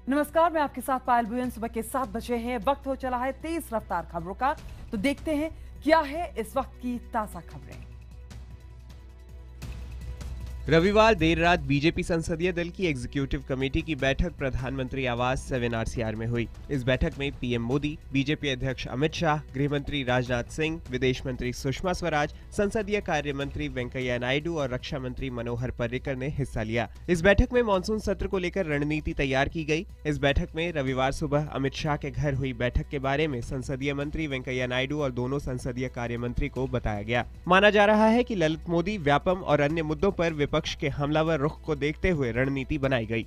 नमस्कार, मैं आपके साथ पायल बुयन। सुबह के 7 बजे हैं, वक्त हो चला है तेज रफ्तार खबरों का। तो देखते हैं क्या है इस वक्त की ताजा खबरें। रविवार देर रात बीजेपी संसदीय दल की एग्जीक्यूटिव कमेटी की बैठक प्रधानमंत्री आवास 7 RCR में हुई। इस बैठक में पीएम मोदी, बीजेपी अध्यक्ष अमित शाह, गृह मंत्री राजनाथ सिंह, विदेश मंत्री सुषमा स्वराज, संसदीय कार्य मंत्री वेंकैया नायडू और रक्षा मंत्री मनोहर पर्रिकर ने हिस्सा लिया। इस बैठक में मानसून सत्र को लेकर रणनीति तैयार की गई। इस बैठक में रविवार सुबह अमित शाह के घर हुई बैठक के बारे में संसदीय मंत्री वेंकैया नायडू और दोनों संसदीय कार्य मंत्री को बताया गया। माना जा रहा है कि ललित मोदी, व्यापम और अन्य मुद्दों पर विपक्ष के हमलावर रुख को देखते हुए रणनीति बनाई गई।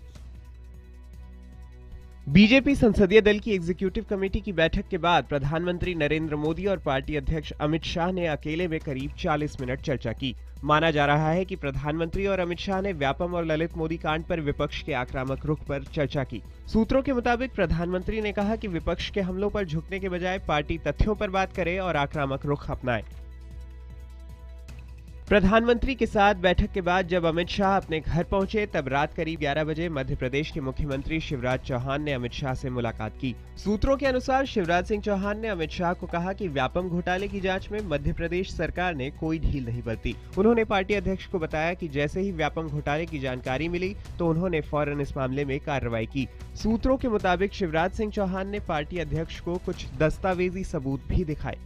बीजेपी संसदीय दल की एग्जीक्यूटिव कमेटी की बैठक के बाद प्रधानमंत्री नरेंद्र मोदी और पार्टी अध्यक्ष अमित शाह ने अकेले में करीब 40 मिनट चर्चा की। माना जा रहा है कि प्रधानमंत्री और अमित शाह ने व्यापम और ललित मोदी कांड पर विपक्ष के आक्रामक रुख पर चर्चा की। सूत्रों के मुताबिक प्रधानमंत्री ने कहा कि विपक्ष के हमलों पर झुकने के बजाय पार्टी तथ्यों पर बात करे और आक्रामक रुख अपनाए। प्रधानमंत्री के साथ बैठक के बाद जब अमित शाह अपने घर पहुंचे तब रात करीब 11 बजे मध्य प्रदेश के मुख्यमंत्री शिवराज चौहान ने अमित शाह से मुलाकात की। सूत्रों के अनुसार शिवराज सिंह चौहान ने अमित शाह को कहा कि व्यापम घोटाले की जांच में मध्य प्रदेश सरकार ने कोई ढील नहीं बरती। उन्होंने पार्टी अध्यक्ष को बताया कि जैसे ही व्यापम घोटाले की जानकारी मिली तो उन्होंने फौरन इस मामले में कार्रवाई की। सूत्रों के मुताबिक शिवराज सिंह चौहान ने पार्टी अध्यक्ष को कुछ दस्तावेजी सबूत भी दिखाए।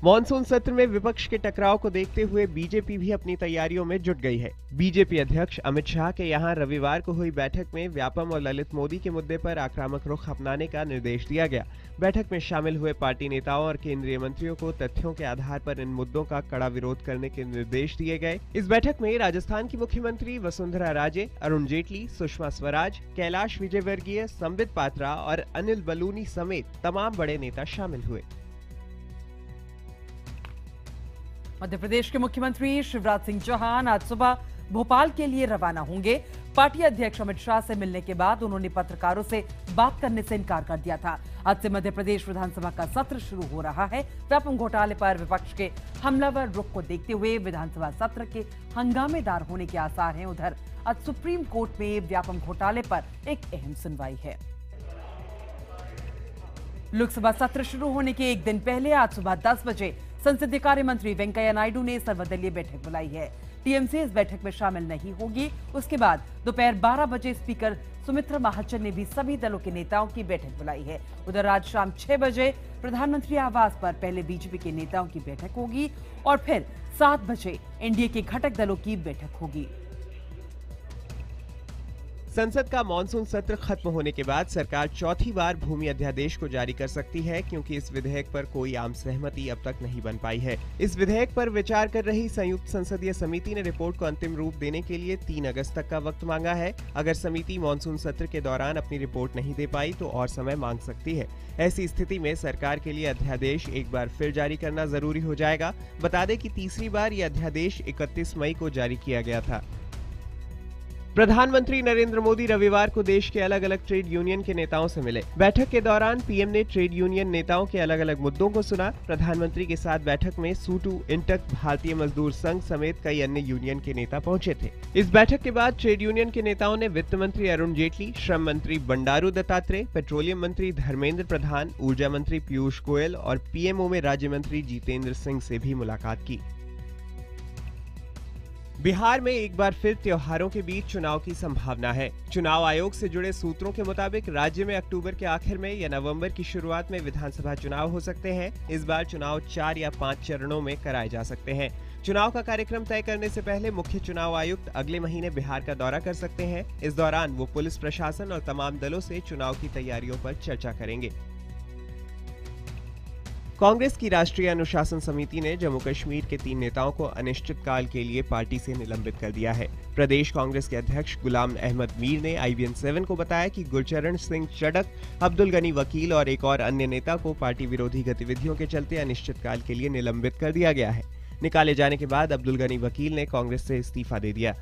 मॉनसून सत्र में विपक्ष के टकराव को देखते हुए बीजेपी भी अपनी तैयारियों में जुट गई है। बीजेपी अध्यक्ष अमित शाह के यहां रविवार को हुई बैठक में व्यापम और ललित मोदी के मुद्दे पर आक्रामक रुख अपनाने का निर्देश दिया गया। बैठक में शामिल हुए पार्टी नेताओं और केंद्रीय मंत्रियों को तथ्यों के आधार पर इन मुद्दों का कड़ा विरोध करने के निर्देश दिए गए। इस बैठक में राजस्थान की मुख्यमंत्री वसुंधरा राजे, अरुण जेटली, सुषमा स्वराज, कैलाश विजयवर्गीय, संबित पात्रा और अनिल बलूनी समेत तमाम बड़े नेता शामिल हुए। मध्य प्रदेश के मुख्यमंत्री शिवराज सिंह चौहान आज सुबह भोपाल के लिए रवाना होंगे। पार्टी अध्यक्ष अमित शाह से मिलने के बाद उन्होंने पत्रकारों से बात करने से इनकार कर दिया था। आज से मध्य प्रदेश विधानसभा का सत्र शुरू हो रहा है। व्यापम घोटाले पर विपक्ष के हमलावर रुख को देखते हुए विधानसभा सत्र के हंगामेदार होने के आसार हैं। उधर आज सुप्रीम कोर्ट में व्यापम घोटाले पर एक अहम सुनवाई है। लोकसभा सत्र शुरू होने के एक दिन पहले आज सुबह 10 बजे संसदीय कार्य मंत्री वेंकैया नायडू ने सर्वदलीय बैठक बुलाई है। टीएमसी इस बैठक में शामिल नहीं होगी। उसके बाद दोपहर 12 बजे स्पीकर सुमित्रा महाजन ने भी सभी दलों के नेताओं की बैठक बुलाई है। उधर आज शाम 6 बजे प्रधानमंत्री आवास पर पहले बीजेपी के नेताओं की बैठक होगी और फिर 7 बजे एनडीए के घटक दलों की बैठक होगी। संसद का मानसून सत्र खत्म होने के बाद सरकार चौथी बार भूमि अध्यादेश को जारी कर सकती है, क्योंकि इस विधेयक पर कोई आम सहमति अब तक नहीं बन पाई है। इस विधेयक पर विचार कर रही संयुक्त संसदीय समिति ने रिपोर्ट को अंतिम रूप देने के लिए 3 अगस्त तक का वक्त मांगा है। अगर समिति मानसून सत्र के दौरान अपनी रिपोर्ट नहीं दे पाई तो और समय मांग सकती है। ऐसी स्थिति में सरकार के लिए अध्यादेश एक बार फिर जारी करना जरूरी हो जाएगा। बता दें कि तीसरी बार यह अध्यादेश 31 मई को जारी किया गया था। प्रधानमंत्री नरेंद्र मोदी रविवार को देश के अलग अलग ट्रेड यूनियन के नेताओं से मिले। बैठक के दौरान पीएम ने ट्रेड यूनियन नेताओं के अलग अलग मुद्दों को सुना। प्रधानमंत्री के साथ बैठक में सूटू, इंटक, भारतीय मजदूर संघ समेत कई अन्य यूनियन के नेता पहुंचे थे। इस बैठक के बाद ट्रेड यूनियन के नेताओं ने वित्त मंत्री अरुण जेटली, श्रम मंत्री बंडारू दत्तात्रेय, पेट्रोलियम मंत्री धर्मेंद्र प्रधान, ऊर्जा मंत्री पीयूष गोयल और पीएमओ में राज्य मंत्री जितेंद्र सिंह से भी मुलाकात की। बिहार में एक बार फिर त्योहारों के बीच चुनाव की संभावना है। चुनाव आयोग से जुड़े सूत्रों के मुताबिक राज्य में अक्टूबर के आखिर में या नवंबर की शुरुआत में विधानसभा चुनाव हो सकते हैं। इस बार चुनाव 4 या 5 चरणों में कराए जा सकते हैं। चुनाव का कार्यक्रम तय करने से पहले मुख्य चुनाव आयुक्त अगले महीने बिहार का दौरा कर सकते हैं। इस दौरान वो पुलिस प्रशासन और तमाम दलों से चुनाव की तैयारियों पर चर्चा करेंगे। कांग्रेस की राष्ट्रीय अनुशासन समिति ने जम्मू कश्मीर के 3 नेताओं को अनिश्चितकाल के लिए पार्टी से निलंबित कर दिया है। प्रदेश कांग्रेस के अध्यक्ष गुलाम अहमद मीर ने IBN7 को बताया कि गुरचरण सिंह चड्ढक, अब्दुल गनी वकील और एक और अन्य नेता को पार्टी विरोधी गतिविधियों के चलते अनिश्चितकाल के लिए निलंबित कर दिया गया है। निकाले जाने के बाद अब्दुल गनी वकील ने कांग्रेस से इस्तीफा दे दिया।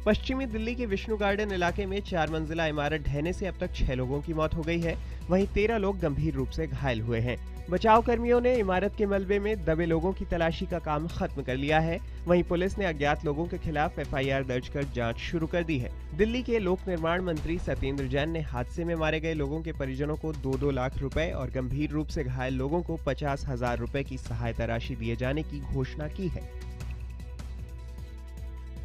पश्चिमी दिल्ली के विष्णु गार्डन इलाके में 4 मंजिला इमारत ढहने से अब तक 6 लोगों की मौत हो गई है। वहीं 13 लोग गंभीर रूप से घायल हुए हैं। बचाव कर्मियों ने इमारत के मलबे में दबे लोगों की तलाशी का काम खत्म कर लिया है। वहीं पुलिस ने अज्ञात लोगों के खिलाफ FIR दर्ज कर जांच शुरू कर दी है। दिल्ली के लोक निर्माण मंत्री सत्येंद्र जैन ने हादसे में मारे गए लोगों के परिजनों को 2-2 लाख रुपए और गंभीर रूप से घायल लोगों को 50,000 रुपए की सहायता राशि दिए जाने की घोषणा की है।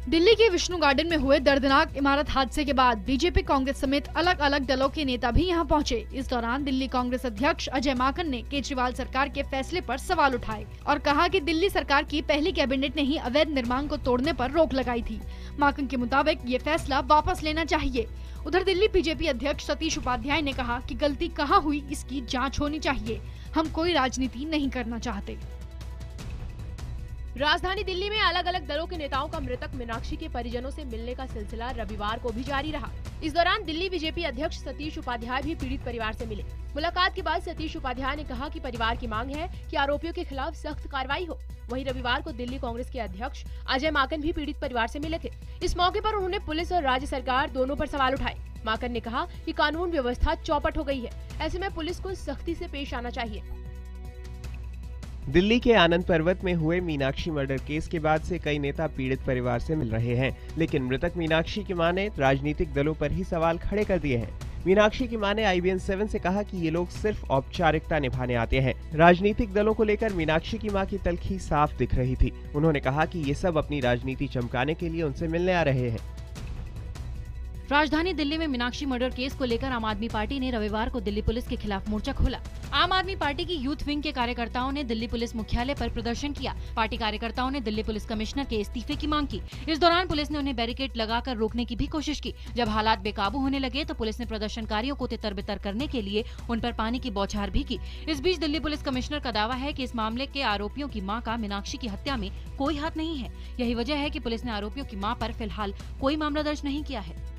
दिल्ली के विष्णु गार्डन में हुए दर्दनाक इमारत हादसे के बाद बीजेपी, कांग्रेस समेत अलग अलग दलों के नेता भी यहां पहुंचे। इस दौरान दिल्ली कांग्रेस अध्यक्ष अजय माकन ने केजरीवाल सरकार के फैसले पर सवाल उठाए और कहा कि दिल्ली सरकार की पहली कैबिनेट ने ही अवैध निर्माण को तोड़ने पर रोक लगाई थी। माकन के मुताबिक ये फैसला वापस लेना चाहिए। उधर दिल्ली बीजेपी अध्यक्ष सतीश उपाध्याय ने कहा कि गलती कहाँ हुई इसकी जाँच होनी चाहिए। हम कोई राजनीति नहीं करना चाहते। राजधानी दिल्ली में अलग अलग दलों के नेताओं का मृतक मीनाक्षी के परिजनों से मिलने का सिलसिला रविवार को भी जारी रहा। इस दौरान दिल्ली बीजेपी अध्यक्ष सतीश उपाध्याय भी पीड़ित परिवार से मिले। मुलाकात के बाद सतीश उपाध्याय ने कहा कि परिवार की मांग है कि आरोपियों के खिलाफ सख्त कार्रवाई हो। वहीं रविवार को दिल्ली कांग्रेस के अध्यक्ष अजय माकन भी पीड़ित परिवार से मिले थे। इस मौके पर उन्होंने पुलिस और राज्य सरकार दोनों पर सवाल उठाए। माकन ने कहा कि कानून व्यवस्था चौपट हो गई है, ऐसे में पुलिस को सख्ती से पेश आना चाहिए। दिल्ली के आनंद पर्वत में हुए मीनाक्षी मर्डर केस के बाद से कई नेता पीड़ित परिवार से मिल रहे हैं, लेकिन मृतक मीनाक्षी की मां ने राजनीतिक दलों पर ही सवाल खड़े कर दिए हैं। मीनाक्षी की मां ने IBN 7 से कहा कि ये लोग सिर्फ औपचारिकता निभाने आते हैं। राजनीतिक दलों को लेकर मीनाक्षी की मां की तल्खी साफ दिख रही थी। उन्होंने कहा कि ये सब अपनी राजनीति चमकाने के लिए उनसे मिलने आ रहे हैं। राजधानी दिल्ली में मीनाक्षी मर्डर केस को लेकर आम आदमी पार्टी ने रविवार को दिल्ली पुलिस के खिलाफ मोर्चा खोला। आम आदमी पार्टी की यूथ विंग के कार्यकर्ताओं ने दिल्ली पुलिस मुख्यालय पर प्रदर्शन किया। पार्टी कार्यकर्ताओं ने दिल्ली पुलिस कमिश्नर के इस्तीफे की मांग की। इस दौरान पुलिस ने उन्हें बैरिकेड लगाकर रोकने की भी कोशिश की। जब हालात बेकाबू होने लगे तो पुलिस ने प्रदर्शनकारियों को तितर-बितर करने के लिए उन पर पानी की बौछार भी की। इस बीच दिल्ली पुलिस कमिश्नर का दावा है कि इस मामले के आरोपियों की मां का मीनाक्षी की हत्या में कोई हाथ नहीं है। यही वजह है कि पुलिस ने आरोपियों की मां पर फिलहाल कोई मामला दर्ज नहीं किया है।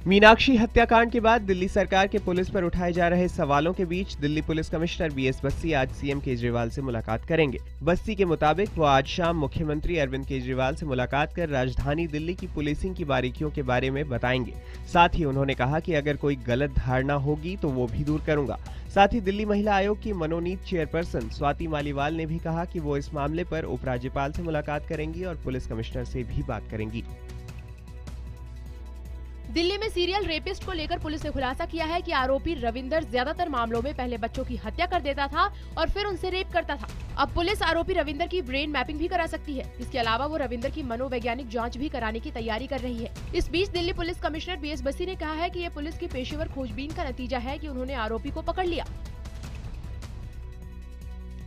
मीनाक्षी हत्याकांड के बाद दिल्ली सरकार के पुलिस पर उठाए जा रहे सवालों के बीच Delhi police commissioner BS Bassi आज CM केजरीवाल से मुलाकात करेंगे। बस्सी के मुताबिक वो आज शाम मुख्यमंत्री अरविंद केजरीवाल से मुलाकात कर राजधानी दिल्ली की पुलिसिंग की बारीकियों के बारे में बताएंगे। साथ ही उन्होंने कहा कि अगर कोई गलत धारणा होगी तो वो भी दूर करूंगा। साथ ही दिल्ली महिला आयोग की मनोनीत चेयरपर्सन स्वाति मालीवाल ने भी कहा कि वो इस मामले पर उपराज्यपाल से मुलाकात करेंगी और पुलिस कमिश्नर से भी बात करेंगी। दिल्ली में सीरियल रेपिस्ट को लेकर पुलिस ने खुलासा किया है कि आरोपी रविंदर ज्यादातर मामलों में पहले बच्चों की हत्या कर देता था और फिर उनसे रेप करता था। अब पुलिस आरोपी रविंदर की ब्रेन मैपिंग भी करा सकती है। इसके अलावा वो रविंदर की मनोवैज्ञानिक जांच भी कराने की तैयारी कर रही है। इस बीच Delhi police commissioner BS Bassi ने कहा है कि ये पुलिस की पेशेवर खोजबीन का नतीजा है कि उन्होंने आरोपी को पकड़ लिया।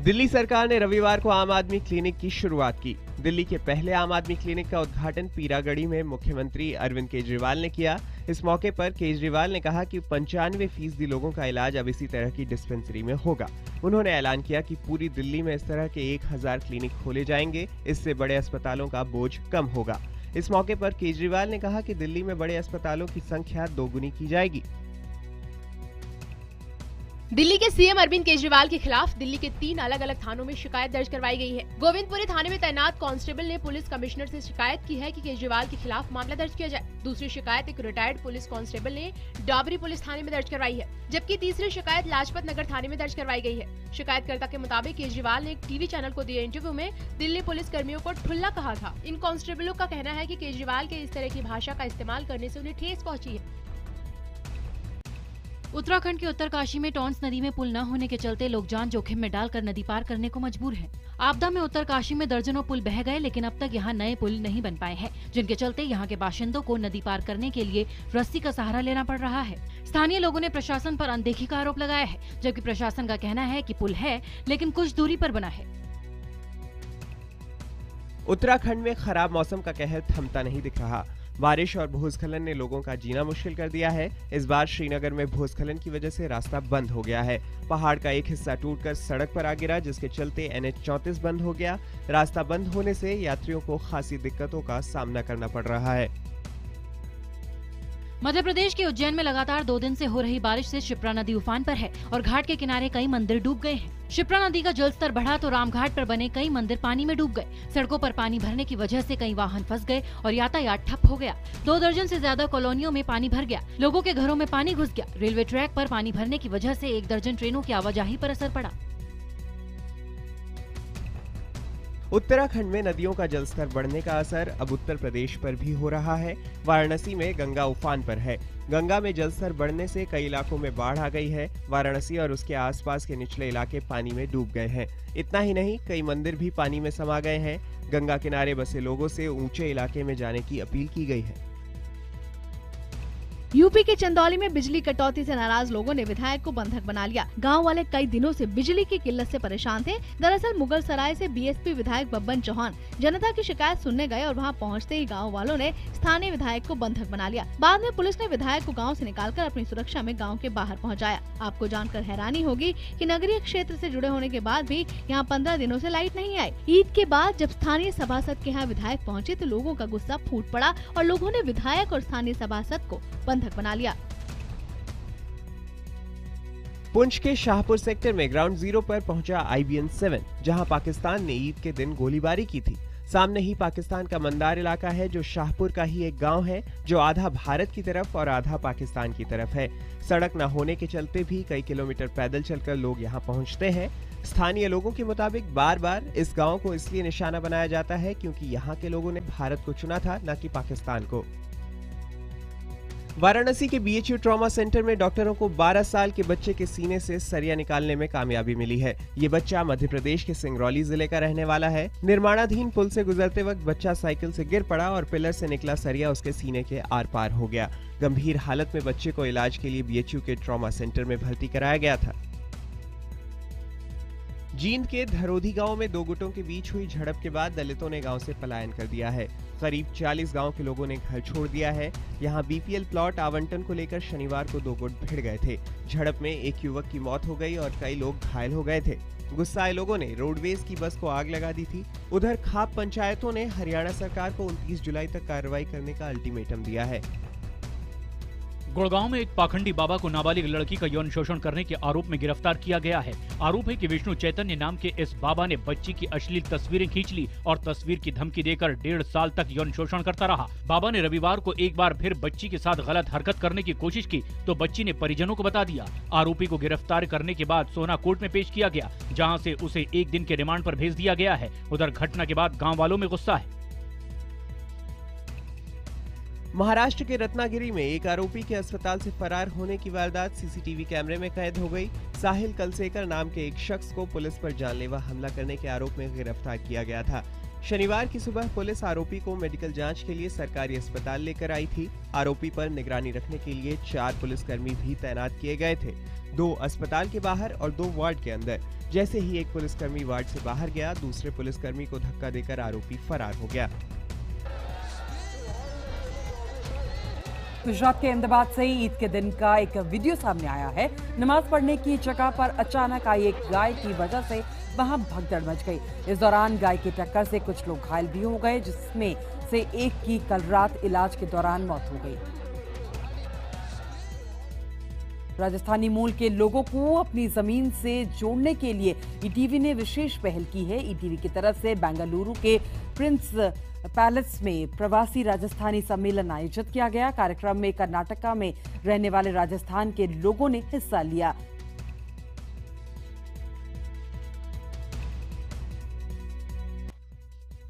दिल्ली सरकार ने रविवार को आम आदमी क्लिनिक की शुरुआत की। दिल्ली के पहले आम आदमी क्लिनिक का उद्घाटन पीरागढ़ी में मुख्यमंत्री अरविंद केजरीवाल ने किया। इस मौके पर केजरीवाल ने कहा कि 95% लोगों का इलाज अब इसी तरह की डिस्पेंसरी में होगा। उन्होंने ऐलान किया कि पूरी दिल्ली में इस तरह के 1000 क्लिनिक खोले जाएंगे। इससे बड़े अस्पतालों का बोझ कम होगा। इस मौके पर केजरीवाल ने कहा कि दिल्ली में बड़े अस्पतालों की संख्या दोगुनी की जाएगी। दिल्ली के CM अरविंद केजरीवाल के खिलाफ दिल्ली के 3 अलग अलग थानों में शिकायत दर्ज करवाई गई है। गोविंदपुरी थाने में तैनात कांस्टेबल ने पुलिस कमिश्नर से शिकायत की है कि केजरीवाल के खिलाफ मामला दर्ज किया जाए। दूसरी शिकायत एक रिटायर्ड पुलिस कांस्टेबल ने डाबरी पुलिस थाने में दर्ज करवाई है, जबकि तीसरी शिकायत लाजपत नगर थाने में दर्ज करवाई गई है। शिकायतकर्ता के मुताबिक केजरीवाल ने एक टीवी चैनल को दिए इंटरव्यू में दिल्ली पुलिस कर्मियों को ठुल्ला कहा था। इन कांस्टेबलों का कहना है कि केजरीवाल के इस तरह की भाषा का इस्तेमाल करने से उन्हें ठेस पहुंची है। उत्तराखंड के उत्तरकाशी में टॉन्स नदी में पुल न होने के चलते लोग जान जोखिम में डालकर नदी पार करने को मजबूर हैं। आपदा में उत्तरकाशी में दर्जनों पुल बह गए, लेकिन अब तक यहाँ नए पुल नहीं बन पाए हैं, जिनके चलते यहाँ के बाशिंदों को नदी पार करने के लिए रस्सी का सहारा लेना पड़ रहा है। स्थानीय लोगों ने प्रशासन पर अनदेखी का आरोप लगाया है, जबकि प्रशासन का कहना है कि पुल है लेकिन कुछ दूरी पर बना है। उत्तराखंड में खराब मौसम का कहर थमता नहीं दिख रहा। बारिश और भूस्खलन ने लोगों का जीना मुश्किल कर दिया है। इस बार श्रीनगर में भूस्खलन की वजह से रास्ता बंद हो गया है। पहाड़ का एक हिस्सा टूटकर सड़क पर आ गिरा, जिसके चलते NH 34 बंद हो गया। रास्ता बंद होने से यात्रियों को खासी दिक्कतों का सामना करना पड़ रहा है। मध्य प्रदेश के उज्जैन में लगातार 2 दिन से हो रही बारिश से शिप्रा नदी उफान पर है और घाट के किनारे कई मंदिर डूब गए हैं। शिप्रा नदी का जलस्तर बढ़ा तो रामघाट पर बने कई मंदिर पानी में डूब गए। सड़कों पर पानी भरने की वजह से कई वाहन फंस गए और यातायात ठप हो गया। 2 दर्जन से ज्यादा कॉलोनियों में पानी भर गया। लोगों के घरों में पानी घुस गया। रेलवे ट्रैक पर पानी भरने की वजह से 1 दर्जन ट्रेनों की आवाजाही पर असर पड़ा। उत्तराखंड में नदियों का जलस्तर बढ़ने का असर अब उत्तर प्रदेश पर भी हो रहा है। वाराणसी में गंगा उफान पर है। गंगा में जलस्तर बढ़ने से कई इलाकों में बाढ़ आ गई है। वाराणसी और उसके आसपास के निचले इलाके पानी में डूब गए हैं। इतना ही नहीं, कई मंदिर भी पानी में समा गए हैं। गंगा किनारे बसे लोगों से ऊंचे इलाके में जाने की अपील की गई है। यूपी के चंदौली में बिजली कटौती से नाराज लोगों ने विधायक को बंधक बना लिया। गांव वाले कई दिनों से बिजली की किल्लत से परेशान थे। दरअसल मुगल सराय से बीएसपी विधायक बब्बन चौहान जनता की शिकायत सुनने गए और वहां पहुंचते ही गांव वालों ने स्थानीय विधायक को बंधक बना लिया। बाद में पुलिस ने विधायक को गाँव से निकालकर अपनी सुरक्षा में गाँव के बाहर पहुँचाया। आपको जानकर हैरानी होगी कि नगरीय क्षेत्र से जुड़े होने के बाद भी यहाँ 15 दिनों से लाइट नहीं आई। ईद के बाद जब स्थानीय सभासद के यहाँ विधायक पहुँचे तो लोगों का गुस्सा फूट पड़ा और लोगों ने विधायक और स्थानीय सभासद को बंधक बना लिया। पुंछ के शाहपुर सेक्टर में ग्राउंड जीरो पर पहुंचा IBN 7, जहां पाकिस्तान ने ईद के दिन गोलीबारी की थी। सामने ही पाकिस्तान का मंदार इलाका है, जो शाहपुर का ही एक गांव है, जो आधा भारत की तरफ और आधा पाकिस्तान की तरफ है। सड़क न होने के चलते भी कई किलोमीटर पैदल चलकर लोग यहां पहुंचते हैं। स्थानीय लोगों के मुताबिक बार बार इस गांव को इसलिए निशाना बनाया जाता है क्योंकि यहां के लोगों ने भारत को चुना था, न कि पाकिस्तान को। वाराणसी के BHU ट्रॉमा सेंटर में डॉक्टरों को 12 साल के बच्चे के सीने से सरिया निकालने में कामयाबी मिली है। ये बच्चा मध्य प्रदेश के सिंगरौली जिले का रहने वाला है। निर्माणाधीन पुल से गुजरते वक्त बच्चा साइकिल से गिर पड़ा और पिलर से निकला सरिया उसके सीने के आर पार हो गया। गंभीर हालत में बच्चे को इलाज के लिए BHU के ट्रॉमा सेंटर में भर्ती कराया गया था। जींद के धरोधी गांव में 2 गुटों के बीच हुई झड़प के बाद दलितों ने गांव से पलायन कर दिया है। करीब 40 गांव के लोगों ने घर छोड़ दिया है। यहां BPL प्लॉट आवंटन को लेकर शनिवार को 2 गुट भिड़ गए थे। झड़प में एक युवक की मौत हो गई और कई लोग घायल हो गए थे। गुस्साए लोगों ने रोडवेज की बस को आग लगा दी थी। उधर खाप पंचायतों ने हरियाणा सरकार को 29 जुलाई तक कार्रवाई करने का अल्टीमेटम दिया है। गुड़गांव में एक पाखंडी बाबा को नाबालिग लड़की का यौन शोषण करने के आरोप में गिरफ्तार किया गया है। आरोप है कि विष्णु चैतन्य नाम के इस बाबा ने बच्ची की अश्लील तस्वीरें खींच ली और तस्वीर की धमकी देकर 1.5 साल तक यौन शोषण करता रहा। बाबा ने रविवार को एक बार फिर बच्ची के साथ गलत हरकत करने की कोशिश की तो बच्ची ने परिजनों को बता दिया। आरोपी को गिरफ्तार करने के बाद सोना कोर्ट में पेश किया गया, जहाँ से उसे 1 दिन के रिमांड पर भेज दिया गया है। उधर घटना के बाद गाँव वालों में गुस्सा है। महाराष्ट्र के रत्नागिरी में एक आरोपी के अस्पताल से फरार होने की वारदात CCTV कैमरे में कैद हो गई। साहिल कलसेकर नाम के एक शख्स को पुलिस पर जानलेवा हमला करने के आरोप में गिरफ्तार किया गया था। शनिवार की सुबह पुलिस आरोपी को मेडिकल जांच के लिए सरकारी अस्पताल लेकर आई थी। आरोपी पर निगरानी रखने के लिए 4 पुलिसकर्मी भी तैनात किए गए थे, 2 अस्पताल के बाहर और 2 वार्ड के अंदर। जैसे ही एक पुलिसकर्मी वार्ड से बाहर गया, दूसरे पुलिसकर्मी को धक्का देकर आरोपी फरार हो गया। गुजरात के अहमदाबाद से ईद के दिन का एक वीडियो सामने आया है। नमाज पढ़ने की जगह पर अचानक आई एक गाय की वजह से वहां भगदड़ मच गई। इस दौरान गाय की टक्कर से कुछ लोग घायल भी हो गए, जिसमें से एक की कल रात इलाज के दौरान मौत हो गई। राजस्थानी मूल के लोगों को अपनी जमीन से जोड़ने के लिए ईटीवी ने विशेष पहल की है। ईटीवी की तरफ से बेंगलुरु के प्रिंस पैलेस में प्रवासी राजस्थानी सम्मेलन आयोजित किया गया। कार्यक्रम में कर्नाटका में रहने वाले राजस्थान के लोगों ने हिस्सा लिया।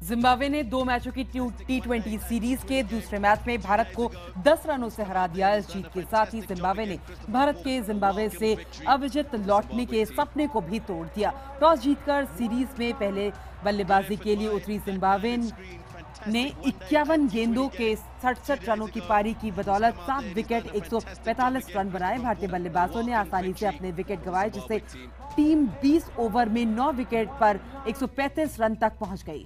जिम्बाब्वे ने 2 मैचों की T20 सीरीज के दूसरे मैच में भारत को 10 रनों से हरा दिया। इस जीत के साथ ही जिम्बाब्वे ने भारत के जिम्बाब्वे से अविजित लौटने के सपने को भी तोड़ दिया। टॉस जीतकर सीरीज में पहले बल्लेबाजी के लिए उतरी जिम्बाब्वे ने 51 गेंदों के 67 रनों की पारी की बदौलत 7 विकेट 145 रन बनाए। भारतीय बल्लेबाजों ने आसानी से अपने विकेट गंवाए, जिससे टीम 20 ओवर में 9 विकेट पर 135 रन तक पहुंच गई।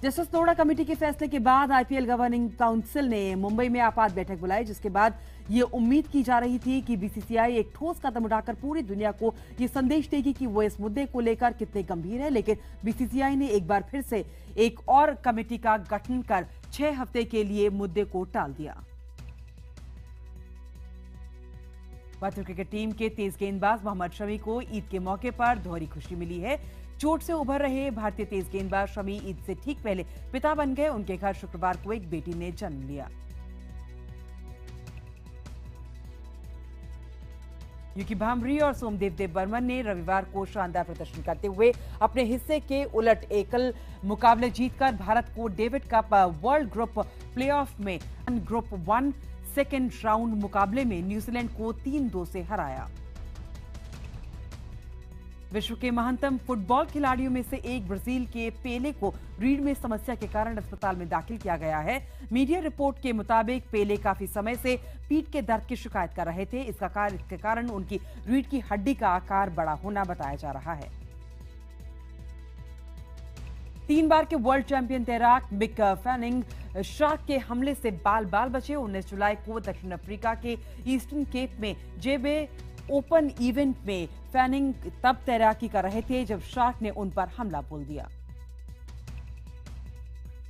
जस्टिस लोढ़ा कमेटी के फैसले के बाद IPL गवर्निंग काउंसिल ने मुंबई में आपात बैठक बुलाई, जिसके बाद ये उम्मीद की जा रही थी कि BCCI एक ठोस कदम उठाकर पूरी दुनिया को ये संदेश देगी कि वो इस मुद्दे को लेकर कितने गंभीर है। लेकिन BCCI ने एक बार फिर से एक और कमेटी का गठन कर 6 हफ्ते के लिए मुद्दे को टाल दिया। भारतीय क्रिकेट टीम के तेज गेंदबाज मोहम्मद शमी को ईद के मौके पर दोहरी खुशी मिली है। चोट से उभर रहे भारतीय तेज गेंदबाज शमी ईद से ठीक पहले पिता बन गए। उनके घर शुक्रवार को एक बेटी ने जन्म लिया। यूकी भांभरी और सोमदेव देवबर्मन ने रविवार को शानदार प्रदर्शन करते हुए अपने हिस्से के उलट एकल मुकाबले जीतकर भारत को David cup world group playoff में ग्रुप 1 सेकेंड राउंड मुकाबले में न्यूजीलैंड को 3-2 से हराया। विश्व के महानतम फुटबॉल खिलाड़ियों में से एक ब्राजील के पेले को रीढ़ में समस्या के कारण अस्पताल में दाखिल किया गया है। मीडिया रिपोर्ट के मुताबिक पेले काफी समय से पीठ के दर्द की शिकायत कर रहे थे। इसके कारण उनकी रीढ़ की हड्डी का आकार बड़ा होना बताया जा रहा है। 3 बार के वर्ल्ड चैंपियन तैराक मिक फैनिंग शार्क के हमले से बाल बाल बचे। 19 जुलाई को दक्षिण अफ्रीका के ईस्टर्न केप में जेबे ओपन इवेंट में फैनिंग तब तैराकी कर रहे थे जब शार्क ने उन पर हमला बोल दिया।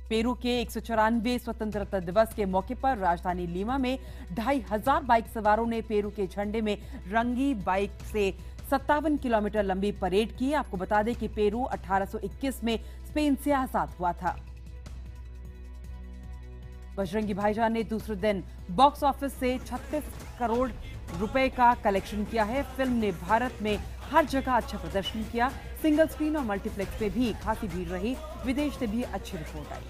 पेरू के 194वें स्वतंत्रता दिवस के मौके पर राजधानी लीमा में 2500 बाइक सवारों ने पेरू के झंडे में रंगी बाइक से 57 किलोमीटर लंबी परेड की। आपको बता दें कि पेरू 1821 में स्पेन से आजाद हुआ था। बजरंगी भाईजान ने दूसरे दिन बॉक्स ऑफिस से 36 करोड़ रुपए का कलेक्शन किया है। फिल्म ने भारत में हर जगह अच्छा प्रदर्शन किया। सिंगल स्क्रीन और मल्टीप्लेक्स पे भी खासी भीड़ रही। विदेश से भी अच्छी रिपोर्ट आई।